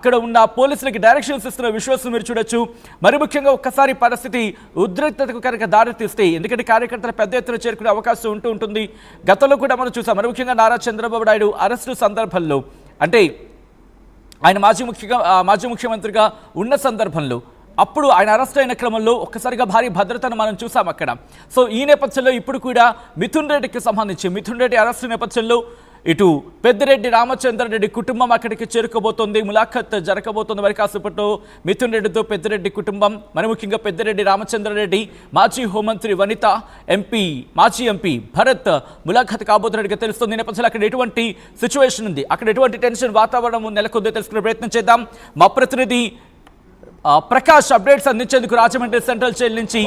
ఇక్కడ ఉన్న పోలీసులకు డైరెక్షన్స్ ఇస్తున్న విశ్వాసం మీరు చూడొచ్చు. మరి ముఖ్యంగా ఒక్కసారి పరిస్థితి ఉద్రిక్తతకు కనుక దారితీస్తే, ఎందుకంటే కార్యకర్తలు పెద్ద ఎత్తున చేరుకునే అవకాశం ఉంటుంది. గతంలో కూడా మనం చూసాం. మరి ముఖ్యంగా నారా చంద్రబాబు నాయుడు అరెస్టు సందర్భంలో, అంటే ఆయన మాజీ ముఖ్యమంత్రిగా ఉన్న సందర్భంలో, అప్పుడు ఆయన అరెస్ట్ అయిన క్రమంలో ఒక్కసారిగా భారీ భద్రతను మనం చూసాం అక్కడ. సో ఈ నేపథ్యంలో ఇప్పుడు కూడా మిథున్ రెడ్డికి సంబంధించి మిథున్ రెడ్డి అరెస్టు నేపథ్యంలో ఇటు పెద్దిరెడ్డి రామచంద్రారెడ్డి కుటుంబం అక్కడికి చేరుకోబోతోంది. ములాఖత్ జరగబోతోంది మరి కాసేపట్లో మిథున్ రెడ్డితో పెద్దిరెడ్డి కుటుంబం. మరి ముఖ్యంగా పెద్దిరెడ్డి రామచంద్రారెడ్డి, మాజీ హోంమంత్రి వనిత, మాజీ ఎంపీ భరత్ ములాఖత్ కాబోతున్నట్టుగా తెలుస్తుంది. ఈ నేపథ్యంలో అక్కడ ఎటువంటి సిచ్యువేషన్ ఉంది, అక్కడ ఎటువంటి టెన్షన్ వాతావరణం నెలకొందో తెలుసుకునే ప్రయత్నం చేద్దాం. మా ప్రతినిధి ప్రకాష్ అప్డేట్స్ అందించేందుకు రాజమండ్రి సెంట్రల్ జైలు నుంచి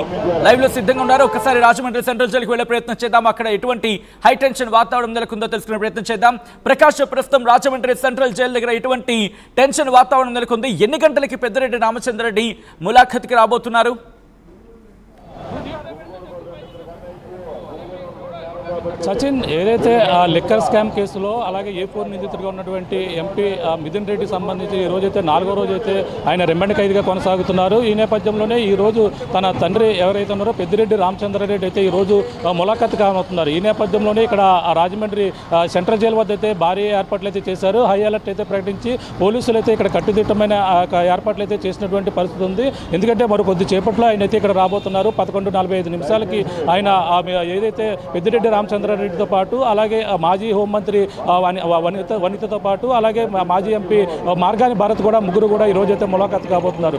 లైవ్ లో సిద్ధంగా ఉన్నారు. ఒకసారి రాజమండ్రి సెంట్రల్ జైలుకి వెళ్లే ప్రయత్నం చేద్దాం. అక్కడ ఎటువంటి హై టెన్షన్ వాతావరణం నెలకొందో తెలుసుకునే ప్రయత్నం చేద్దాం. ప్రకాష్, ప్రస్తుతం రాజమండ్రి సెంట్రల్ జైలు దగ్గర ఎటువంటి టెన్షన్ వాతావరణం నెలకొంది? ఎన్ని గంటలకి పెద్దిరెడ్డి రామచంద్రారెడ్డి ములాఖత్కి రాబోతున్నారు? సచిన్, ఏదైతే లిక్కర్ స్కామ్ కేసులో అలాగే A4 నిందితుడిగా ఉన్నటువంటి ఎంపీ మిథున్ రెడ్డి సంబంధించి ఈ రోజైతే 4వ రోజు అయితే ఆయన రిమాండ్ ఖైదీగా కొనసాగుతున్నారు. ఈ నేపథ్యంలోనే ఈ రోజు తన తండ్రి ఎవరైతే ఉన్నారో పెద్దిరెడ్డి రామచంద్రారెడ్డి అయితే ఈ రోజు ములాఖత్ కానుతున్నారు. ఈ నేపథ్యంలోనే ఇక్కడ రాజమండ్రి సెంట్రల్ జైలు వద్ద అయితే భారీ ఏర్పాట్లు అయితే చేశారు. హై అలర్ట్ అయితే ప్రకటించి పోలీసులు అయితే ఇక్కడ కట్టుదిట్టమైన ఏర్పాట్లు అయితే చేసినటువంటి పరిస్థితి ఉంది. ఎందుకంటే మరి కొద్ది చేపట్లో ఆయన అయితే ఇక్కడ రాబోతున్నారు. 11:45 నిమిషాలకి ఆయన ఏదైతే పెద్దిరెడ్డి రామచంద్రారెడ్డితో పాటు అలాగే మాజీ హోంమంత్రి వనితతో పాటు అలాగే మాజీ ఎంపీ మార్గాని భరత్ కూడా ముగ్గురు కూడా ఈ రోజైతే ములాఖత్ కాబోతున్నారు.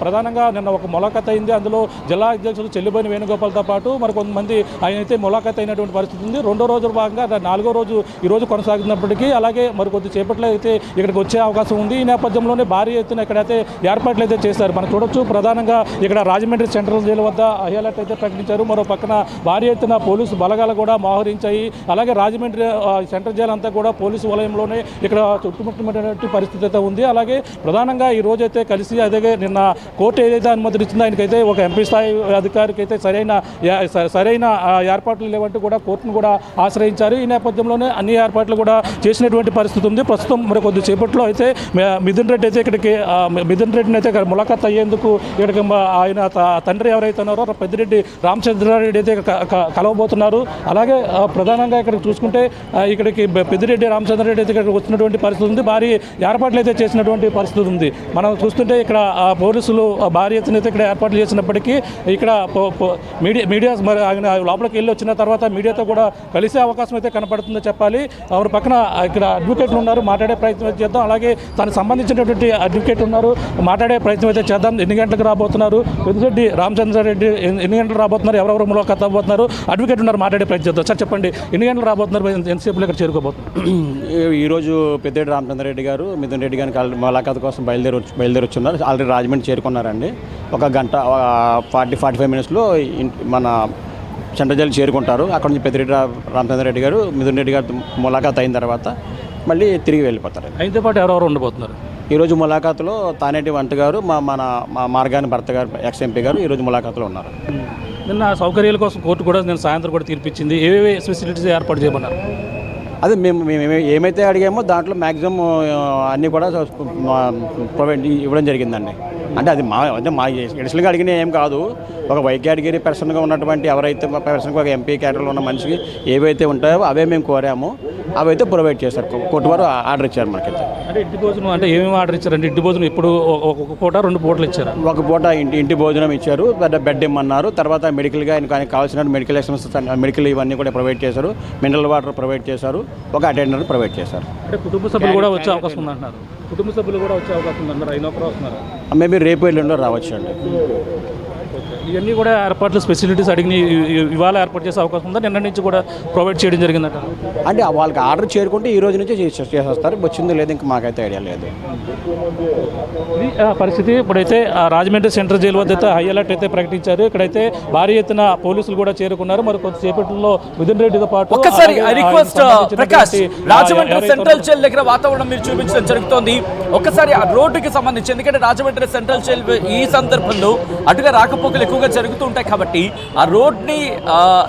ప్రధానంగా ఒక ములాఖత్ అయింది. అందులో జిల్లా అధ్యక్షులు చెల్లిబోయిన వేణుగోపాల్తో పాటు మరి కొంతమంది ఆయన అయితే ములాఖత్ అయినటువంటి పరిస్థితి ఉంది. 2వ రోజు భాగంగా 4వ రోజు ఈ రోజు కొనసాగుతున్నప్పటికీ అలాగే మరి కొద్ది చేపట్లో అయితే ఇక్కడికి వచ్చే అవకాశం ఉంది. ఈ నేపథ్యంలోనే భారీ ఎత్తున ఇక్కడైతే ఏర్పాట్లు అయితే చేశారు. మనం చూడొచ్చు. ప్రధానంగా ఇక్కడ రాజమండ్రి సెంట్రల్ జైలు వద్ద హై అలర్ట్ అయితే ప్రకటించారు. మరో పక్కన భారీ ఎత్తున పోలీసు బలగాలు కూడా మోహరించాయి. అలాగే రాజమండ్రి సెంట్రల్ జైలు అంతా కూడా పోలీసు వలయంలోనే ఇక్కడ చుట్టుముట్టినటువంటి పరిస్థితి అయితే ఉంది. అలాగే ప్రధానంగా ఈ రోజైతే కలిసి అదే నిన్న కోర్టు ఏదైతే అనుమతి ఇచ్చిందో ఆయనకైతే ఒక ఎంపీ స్థాయి అధికారికి అయితే సరైన ఏర్పాట్లు లేవంటూ కూడా కోర్టును కూడా ఆశ్రయించారు. ఈ నేపథ్యంలోనే అన్ని ఏర్పాట్లు కూడా చేసినటువంటి పరిస్థితి ఉంది. ప్రస్తుతం మరి కొద్ది సేపట్లో అయితే మిథున్ రెడ్డి అయితే మిథున్ రెడ్డిని అయితే ములాఖత్ అయ్యేందుకు ఇక్కడికి ఆయన తండ్రి ఎవరైతే ఉన్నారో పెద్దిరెడ్డి రామచంద్రారెడ్డి అయితే కలవబోతున్నారు. అలాగే ప్రధానంగా ఇక్కడ చూసుకుంటే ఇక్కడికి పెద్దిరెడ్డి రామచంద్రారెడ్డి అయితే ఇక్కడికి వచ్చినటువంటి పరిస్థితి ఉంది. భారీ ఏర్పాట్లు అయితే చేసినటువంటి పరిస్థితి ఉంది. మనం చూస్తుంటే ఇక్కడ పోలీసులు భారీ ఎత్తున అయితే ఇక్కడ ఏర్పాట్లు చేసినప్పటికీ ఇక్కడ మీడియా మరి ఆయన లోపలికి వెళ్ళి వచ్చిన తర్వాత మీడియాతో కూడా కలిసే అవకాశం అయితే కనపడుతుందో చెప్పాలి. ఎవరి పక్కన ఇక్కడ అడ్వకేట్లు ఉన్నారు, మాట్లాడే ప్రయత్నం అయితే చేద్దాం. అలాగే తనకు సంబంధించినటువంటి అడ్వకేట్ ఉన్నారు, మాట్లాడే ప్రయత్నం అయితే చేద్దాం. ఎన్ని గంటలకు రాబోతున్నారు పెద్దిరెడ్డి రామచంద్రారెడ్డి, ఎన్ని గంటలు రాబోతున్నారు, ఎవరెవరు ములాఖత్ అవ్వబోతున్నారు, అడ్వకేట్ ఉన్నారు, మాట్లాడే ప్రయత్నం చేద్దాం. సార్ చెప్పండి, ఎన్ని గంటలు రాబోతున్నారు, ఎంతసేపులో ఇక్కడ చేరుకోబోతున్నారు? ఈరోజు పెద్దిరెడ్డి రామచంద్రారెడ్డి గారు మిథున్ రెడ్డి గారిని ములాఖత్ కోసం బయలుదేరి వచ్చున్నారు. ఆల్రెడీ రాజమండ్రి చేరుకున్నారండి. 1 గంట 45 మినిట్స్లో మన సెంట్రల్ జైలు చేరుకుంటారు. అక్కడ నుంచి పెద్దిరెడ్డి రామచంద్రారెడ్డి గారు మిథున్ రెడ్డి గారు ములాఖత్ అయిన తర్వాత మళ్ళీ తిరిగి వెళ్ళిపోతారు. ఆయనతో పాటు ఎవరెవరు ఉండబోతున్నారు? ఈరోజు ములాఖాతులో తానేటి వంట గారు, మా మార్గాని భర్త గారు, ఎక్స్-ఎంపీ గారు ఈరోజు ములాఖాతులో ఉన్నారు. నిన్న సౌకర్యాల కోసం కోర్టు కూడా నేను సాయంత్రం కూడా తీర్పిచ్చింది. ఏవేవి ఫెసిలిటీస్ ఏర్పాటు చేయమన్నారు? అదే మేము ఏమైతే అడిగామో దాంట్లో మ్యాక్సిమం అన్నీ కూడా ప్రొవైడ్ ఇవ్వడం జరిగిందండి. అంటే అది మా ఎడిషనల్గా అడిగిన ఏం కాదు. ఒక వై కేటగిరీ పర్సన్గా ఉన్నటువంటి ఎవరైతే పర్సన్కి ఒక ఎంపీ కేటగిరీలో ఉన్న మనిషికి ఏవైతే ఉంటాయో అవే మేము కోరాము, అవైతే ప్రొవైడ్ చేశారు. కోర్టు వారు ఆర్డర్ ఇచ్చారు మనకైతే. అంటే ఇంటి భోజనం అంటే ఏమేమి ఆర్డర్ ఇచ్చారంటే ఇంటి భోజనం ఇప్పుడు ఒక పూట 2 పూటలు ఇచ్చారు. ఒక పూట ఇంటి భోజనం ఇచ్చారు, బెడ్ ఇమ్మన్నారు. తర్వాత మెడికల్గా ఆయనకు కావాల్సిన మెడికల్ ఎక్స్పెన్సెస్, మెడికల్ ఇవన్నీ కూడా ప్రొవైడ్ చేశారు. మినరల్ వాటర్ ప్రొవైడ్ చేశారు, ఒక అటెండర్ ప్రొవైడ్ చేశారు. అంటే కుటుంబ సభ్యులు కూడా వచ్చే అవకాశం ఉందంటున్నారు. కుటుంబ సభ్యులు కూడా వచ్చే అవకాశం ఉందన్నారు. అయినప్పుడు వస్తున్నారు. మేబీ రేపు ఎల్లుండో రావచ్చు అండి. ఇవన్నీ కూడా ఏర్పాట్లు ఫెసిలిటీస్ అడిగి ఇవాళ ఏర్పాటు చేసే అవకాశం ఉందా? నిన్న నుంచి కూడా ప్రొవైడ్ చేయడం జరిగిందట. అంటే వాళ్ళకి ఆర్డర్ చేరుకుంటే ఈ రోజు నుంచి చేసేస్తారు. వచ్చిందో లేదు ఇంకా మాకైతే ఐడియా లేదు. ఇది పరిస్థితి. ఇప్పుడైతే రాజమండ్రి సెంట్రల్ జైలు వద్ద అయితే హై అలర్ట్ అయితే ప్రకటించారు. ఇక్కడైతే భారీ ఎత్తున పోలీసులు కూడా చేరుకున్నారు. మరి కొద్దిసేపట్లో మిథున్ రెడ్డితో పాటు ఒక్కసారి ప్రకాష్, రాజమండ్రి సెంట్రల్ జైలు దగ్గర వాతావరణం మీరు చూపించడం జరుగుతోంది. ఒక్కసారి ఆ రోడ్డుకి సంబంధించి, ఎందుకంటే రాజమండ్రి సెంట్రల్ జైలు ఈ సందర్భంలో అటుగా రాకపోతే రాకపోకలు ఎక్కువగా జరుగుతూ ఉంటాయి కాబట్టి ఆ రోడ్ని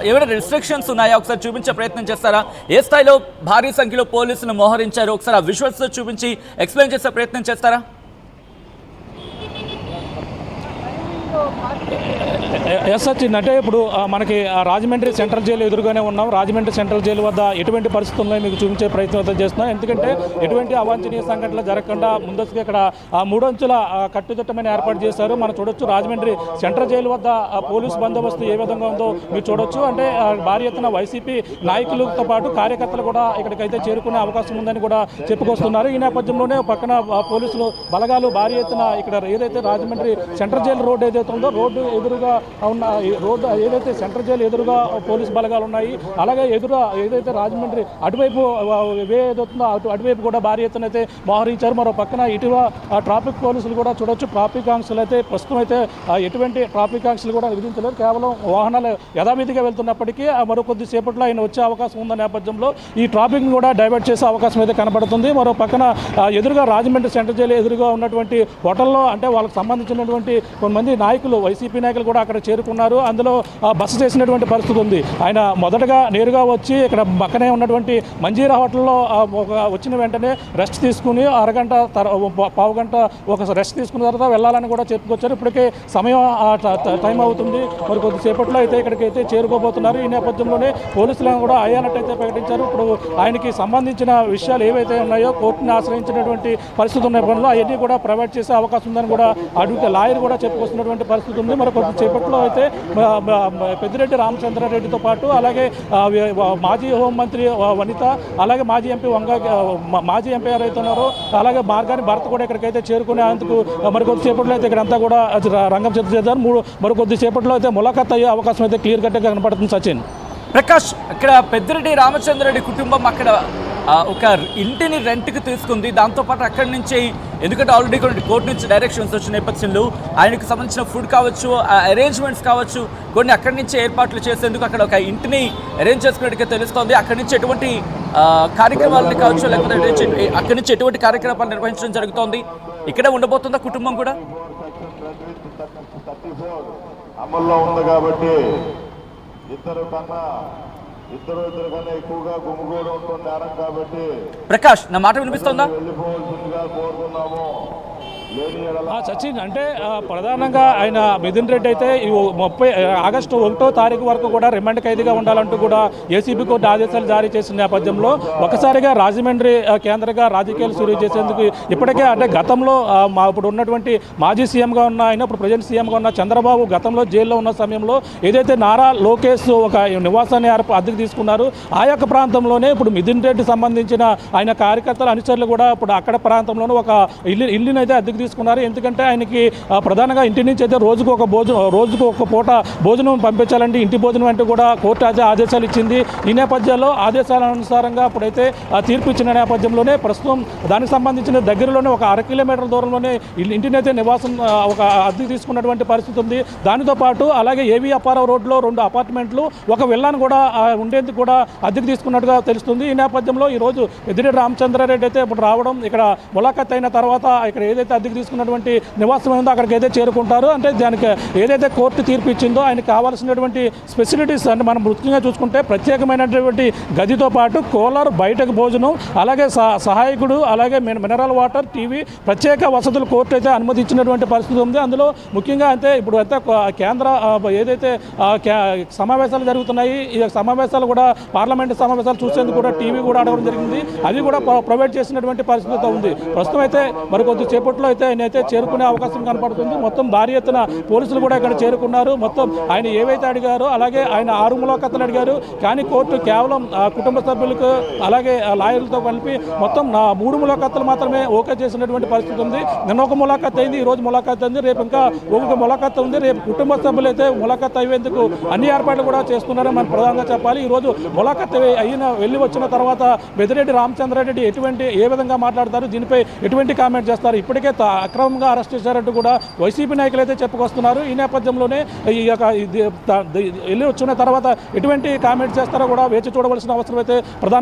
ఏమైనా రిస్ట్రిక్షన్స్ ఉన్నాయా ఒకసారి చూపించే ప్రయత్నం చేస్తారా? ఏ స్థాయిలో భారీ సంఖ్యలో పోలీసులు మోహరించారు ఒకసారి ఆ విజువల్స్ చూపించి ఎక్స్ప్లెయిన్ చేసే ప్రయత్నం చేస్తారా? ఎస్ సచిన్, అంటే ఇప్పుడు మనకి రాజమండ్రి సెంట్రల్ జైలు ఎదురుగానే ఉన్నాం. రాజమండ్రి సెంట్రల్ జైలు వద్ద ఎటువంటి పరిస్థితుల్లో మీకు చూపించే ప్రయత్నం అయితే చేస్తున్నాం. ఎందుకంటే ఎటువంటి అవాంఛనీయ సంఘటనలు జరగకుండా ముందస్తుగా ఇక్కడ 3 అంచుల కట్టుదిట్టమైన ఏర్పాటు చేశారు. మనం చూడొచ్చు రాజమండ్రి సెంట్రల్ జైలు వద్ద పోలీసు బందోబస్తు ఏ విధంగా ఉందో మీరు చూడొచ్చు. అంటే భారీ ఎత్తున వైసీపీ నాయకులతో పాటు కార్యకర్తలు కూడా ఇక్కడికైతే చేరుకునే అవకాశం ఉందని కూడా చెప్పుకొస్తున్నారు. ఈ నేపథ్యంలోనే పక్కన పోలీసులు బలగాలు భారీ ఎత్తున ఇక్కడ ఏదైతే రాజమండ్రి సెంట్రల్ జైలు రోడ్డు ఏదైతే ఉందో రోడ్డు ఎదురుగా ఉన్న రోడ్డు ఏదైతే సెంట్రల్ జైలు ఎదురుగా పోలీసు బలగాలు ఉన్నాయి, అలాగే ఏదైతే రాజమండ్రి అటువైపు వే ఏదవుతుందో అటువైపు కూడా భారీ ఎత్తున అయితే మోహరించారు. మరో పక్కన ఇటీవ ట్రాఫిక్ పోలీసులు కూడా చూడొచ్చు. ట్రాఫిక్ ఆంక్షలు అయితే ప్రస్తుతం అయితే ఎటువంటి ట్రాఫిక్ ఆంక్షలు కూడా విధించలేదు. కేవలం వాహనాలు యథావిధిగా వెళ్తున్నప్పటికీ మరో కొద్దిసేపట్లో ఆయన వచ్చే అవకాశం ఉన్న నేపథ్యంలో ఈ ట్రాఫిక్ కూడా డైవర్ట్ చేసే అవకాశం అయితే కనబడుతుంది. మరో పక్కన ఎదురుగా రాజమండ్రి సెంట్రల్ జైలు ఎదురుగా ఉన్నటువంటి హోటల్లో అంటే వాళ్ళకి సంబంధించినటువంటి కొంతమంది నాయకులు వైసీపీ నాయకులు కూడా అక్కడ చేరుకున్నారు. అందులో బస చేసినటువంటి పరిస్థితి ఉంది. ఆయన మొదటగా నేరుగా వచ్చి ఇక్కడ పక్కనే ఉన్నటువంటి మంజీరా హోటల్లో వచ్చిన వెంటనే రెస్ట్ తీసుకుని అరగంట పావుగంట ఒక రెస్ట్ తీసుకున్న తర్వాత వెళ్ళాలని కూడా చెప్పుకొచ్చారు. ఇప్పటికే సమయం టైం అవుతుంది. మరి కొద్దిసేపట్లో అయితే ఇక్కడికైతే చేరుకోబోతున్నారు. ఈ నేపథ్యంలోనే పోలీసులను కూడా అయ్యానట్టయితే ప్రకటించారు. ఇప్పుడు ఆయనకి సంబంధించిన విషయాలు ఏవైతే ఉన్నాయో కోర్టుని ఆశ్రయించినటువంటి పరిస్థితి ఉన్న పనులు అవన్నీ కూడా ప్రొవైడ్ చేసే అవకాశం ఉందని కూడా లాయర్ కూడా చెప్పుకొస్తున్నటువంటి పరిస్థితి ఉంది. మరి కొద్దిసేపట్లో అయితే పెద్దిరెడ్డి రామచంద్రారెడ్డితో పాటు అలాగే మాజీ హోంమంత్రి వనిత, అలాగే మాజీ ఎంపీ ఎవరైతే ఉన్నారో అలాగే మార్గాని భరత్ కూడా ఇక్కడికైతే చేరుకునేందుకు మరి కొద్దిసేపట్లో అయితే ఇక్కడంతా కూడా రంగం సిద్ధం చేద్దారు. మరి కొద్దిసేపట్లో అయితే ములాఖాత్ అయ్యే అవకాశం అయితే క్లియర్ కట్గా కనపడుతుంది. సచిన్, ప్రకాష్, ఇక్కడ పెద్దిరెడ్డి రామచంద్రారెడ్డి కుటుంబం అక్కడ ఒక ఇంటిని రెంట్కి తీసుకుంది. దాంతోపాటు అక్కడి నుంచి ఎందుకంటే ఆల్రెడీ కొన్ని కోర్టు నుంచి డైరెక్షన్స్ వచ్చిన నేపథ్యంలో ఆయనకు సంబంధించిన ఫుడ్ కావచ్చు, అరేంజ్మెంట్స్ కావచ్చు, కొన్ని అక్కడి నుంచి ఏర్పాట్లు చేసేందుకు అక్కడ ఒక ఇంటిని అరేంజ్ చేసుకున్నట్టుగా తెలుస్తోంది. అక్కడి నుంచి ఎటువంటి కార్యక్రమాలను కావచ్చు లేకపోతే అక్కడి నుంచి ఎటువంటి కార్యక్రమాలు నిర్వహించడం జరుగుతోంది? ఇక్కడే ఉండబోతుందా కుటుంబం కూడా? అమల్లో ఉంది కాబట్టి ఇద్దరు కన్నా ఎక్కువగా గుమిగూడి ఉంటుంది నేరం కాబట్టి. ప్రకాష్, నా మాట వినిపిస్తోందా? వెళ్ళిపోవాల్సిందిగా కోరుతున్నాము. సచిన్, అంటే ప్రధానంగా ఆయన మిథున్ రెడ్డి అయితే ఆగస్టు 1వ తారీఖు వరకు కూడా రిమాండ్ ఖైదీగా ఉండాలంటూ కూడా ఏసీబీ కోర్టు ఆదేశాలు జారీ చేసిన నేపథ్యంలో ఒకసారిగా రాజమండ్రి కేంద్రంగా రాజకీయాలు షురూ చేసేందుకు ఇప్పటికే అంటే గతంలో ఇప్పుడు ఉన్నటువంటి మాజీ సీఎంగా ఉన్న ఆయన ఇప్పుడు ప్రజెంట్ సీఎంగా ఉన్న చంద్రబాబు గతంలో జైల్లో ఉన్న సమయంలో ఏదైతే నారా లోకేష్ ఒక నివాసాన్ని అద్దెకు తీసుకున్నారు ఆ యొక్క ప్రాంతంలోనే ఇప్పుడు మిథున్ రెడ్డి సంబంధించిన ఆయన కార్యకర్తల అనుచరులు కూడా ఇప్పుడు అక్కడ ప్రాంతంలోనే ఒక ఇల్లుని అయితే అద్దెకు తీసుకున్నారు. ఎందుకంటే ఆయనకి ప్రధానంగా ఇంటి నుంచి అయితే రోజుకు ఒక పూట భోజనం పంపించాలంటే ఇంటి భోజనం అంటే కూడా కోర్టు ఆదేశాలు ఇచ్చింది. ఈ నేపథ్యంలో ఆదేశాల అనుసారంగా ఇప్పుడైతే తీర్పు ఇచ్చిన నేపథ్యంలోనే ప్రస్తుతం దానికి సంబంధించిన దగ్గరలోనే ఒక 1/2 కిలోమీటర్ల దూరంలోనే ఇంటినైతే నివాసం ఒక అద్దె తీసుకున్నటువంటి పరిస్థితి ఉంది. దానితో పాటు అలాగే ఏవి అప్పారావు రోడ్లో 2 అపార్ట్మెంట్లు ఒక విల్లాను కూడా ఉండేందుకు కూడా అద్దెకు తీసుకున్నట్టుగా తెలుస్తుంది. ఈ నేపథ్యంలో ఈరోజు పెద్దిరెడ్డి రామచంద్రారెడ్డి అయితే ఇప్పుడు రావడం ఇక్కడ ములాఖాత్ అయిన తర్వాత ఇక్కడ ఏదైతే అద్దెకు తీసుకున్నటువంటి నివాసం ఉందో అక్కడికైతే చేరుకుంటారు. అంటే దానికి ఏదైతే కోర్టు తీర్పు ఇచ్చిందో ఆయనకు కావాల్సినటువంటి ఫెసిలిటీస్ అంటే మనం ముఖ్యంగా చూసుకుంటే ప్రత్యేకమైనటువంటి గదితో పాటు కూలర్, బయటకు భోజనం, అలాగే సహాయకుడు, అలాగే మినరల్ వాటర్, టీవీ ప్రత్యేక వసతులు కోర్టు అయితే అనుమతించినటువంటి పరిస్థితి ఉంది. అందులో ముఖ్యంగా అంటే ఇప్పుడు అయితే కేంద్ర ఏదైతే సమావేశాలు జరుగుతున్నాయి ఈ సమావేశాలు కూడా పార్లమెంటు సమావేశాలు చూసేందుకు కూడా టీవీ కూడా అడగడం జరిగింది. అది కూడా ప్రొవైడ్ చేసినటువంటి పరిస్థితి ఉంది. ప్రస్తుతం అయితే మరి కొద్దిసేపట్లో అయితే ఆయన అయితే చేరుకునే అవకాశం కనపడుతుంది. మొత్తం భారీ ఎత్తున పోలీసులు కూడా ఇక్కడ చేరుకున్నారు. మొత్తం ఆయన ఏవైతే అడిగారో అలాగే ఆయన 6 ములాఖాతులు అడిగారు. కానీ కోర్టు కేవలం కుటుంబ సభ్యులకు అలాగే లాయర్లతో కలిపి మొత్తం 3 ములాఖాతులు మాత్రమే ఓకే చేసినటువంటి పరిస్థితి ఉంది. నిన్న ఒక ములాఖాత్ అయింది, ఈ రోజు ములాఖాత్ అయింది, రేపు ఇంకా ఒక ములాఖాత్ ఉంది. రేపు కుటుంబ సభ్యులు అయితే ములాఖాత్ అయ్యేందుకు అన్ని ఏర్పాట్లు కూడా చేస్తున్నారని మనం ప్రధానంగా చెప్పాలి. ఈ రోజు ములాఖాత్ వెళ్ళి వచ్చిన తర్వాత పెద్దిరెడ్డి రామచంద్రారెడ్డి ఏ విధంగా మాట్లాడతారు, దీనిపై ఎటువంటి కామెంట్ చేస్తారు, ఇప్పటికే అక్రమంగా అరెస్ట్ చేశారంటూ కూడా వైసీపీ నాయకులు అయితే చెప్పుకొస్తున్నారు. ఈ నేపథ్యంలోనే ఈ యొక్క వెళ్ళి వచ్చిన తర్వాత ఎటువంటి కామెంట్ చేస్తారో కూడా వేచి చూడవలసిన అవసరం అయితే ప్రధాన